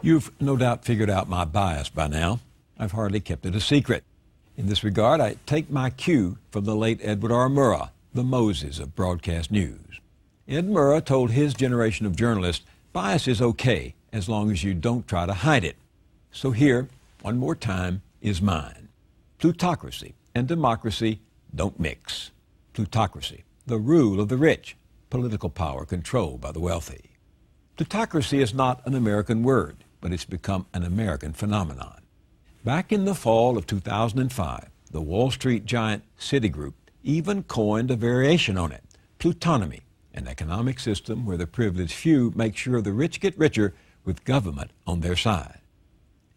You've no doubt figured out my bias by now. I've hardly kept it a secret. In this regard, I take my cue from the late Edward R. Murrah, the Moses of broadcast news. Ed Murrah told his generation of journalists, bias is okay as long as you don't try to hide it. So here, one more time, is mine. Plutocracy and democracy don't mix. Plutocracy, the rule of the rich, political power controlled by the wealthy. Plutocracy is not an American word, but it's become an American phenomenon. Back in the fall of 2005, the Wall Street giant Citigroup even coined a variation on it, plutonomy, an economic system where the privileged few make sure the rich get richer with government on their side.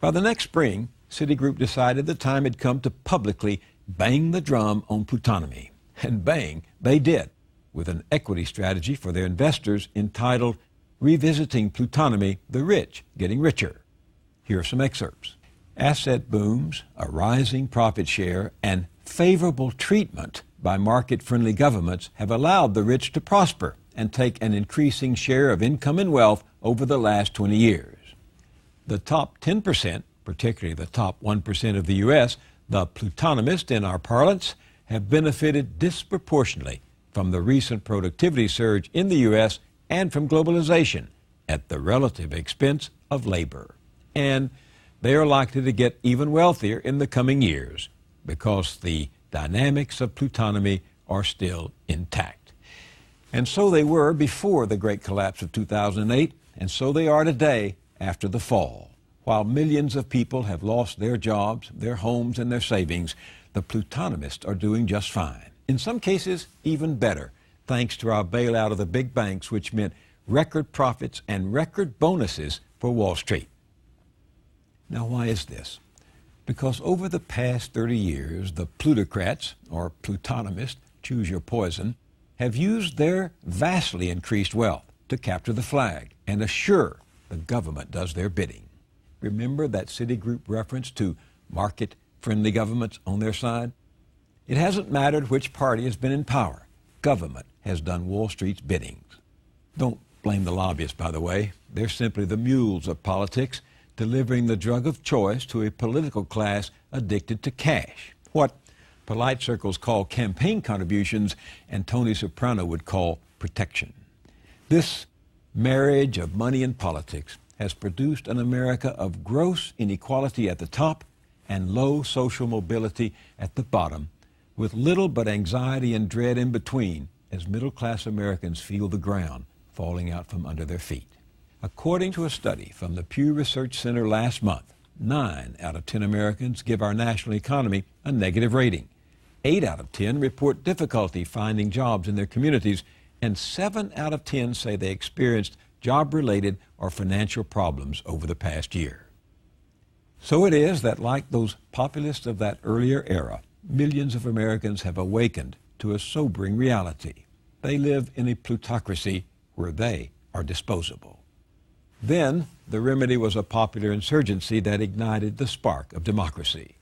By the next spring, Citigroup decided the time had come to publicly bang the drum on plutonomy. And bang, they did, with an equity strategy for their investors entitled Revisiting Plutonomy, the Rich Getting Richer. Here are some excerpts. Asset booms, a rising profit share, and favorable treatment by market-friendly governments have allowed the rich to prosper and take an increasing share of income and wealth over the last 20 years. The top 10%, particularly the top 1% of the U.S., the plutonomists in our parlance, have benefited disproportionately from the recent productivity surge in the U.S. and from globalization at the relative expense of labor. And they are likely to get even wealthier in the coming years because the dynamics of plutonomy are still intact. And so they were before the great collapse of 2008, and so they are today after the fall. While millions of people have lost their jobs, their homes, and their savings, the plutonomists are doing just fine. In some cases, even better, thanks to our bailout of the big banks, which meant record profits and record bonuses for Wall Street. Now, why is this? Because over the past 30 years, the plutocrats, or plutonomists, choose your poison, have used their vastly increased wealth to capture the flag and assure the government does their bidding. Remember that Citigroup reference to market-friendly governments on their side? It hasn't mattered which party has been in power. Government has done Wall Street's biddings. Don't blame the lobbyists, by the way. They're simply the mules of politics, delivering the drug of choice to a political class addicted to cash. What polite circles call campaign contributions, and Tony Soprano would call protection. This marriage of money and politics has produced an America of gross inequality at the top and low social mobility at the bottom, with little but anxiety and dread in between as middle-class Americans feel the ground falling out from under their feet. According to a study from the Pew Research Center last month, 9 out of 10 Americans give our national economy a negative rating. 8 out of 10 report difficulty finding jobs in their communities, and 7 out of 10 say they experienced job-related or financial problems over the past year. So it is that, like those populists of that earlier era, millions of Americans have awakened to a sobering reality. They live in a plutocracy where they are disposable. Then, the remedy was a popular insurgency that ignited the spark of democracy.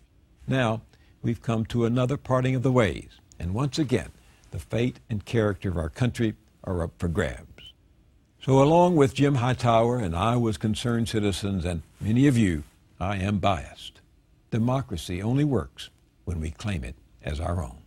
Now, we've come to another parting of the ways, and once again, the fate and character of our country are up for grabs. So along with Jim Hightower and Iowa's concerned citizens and many of you, I am biased. Democracy only works when we claim it as our own.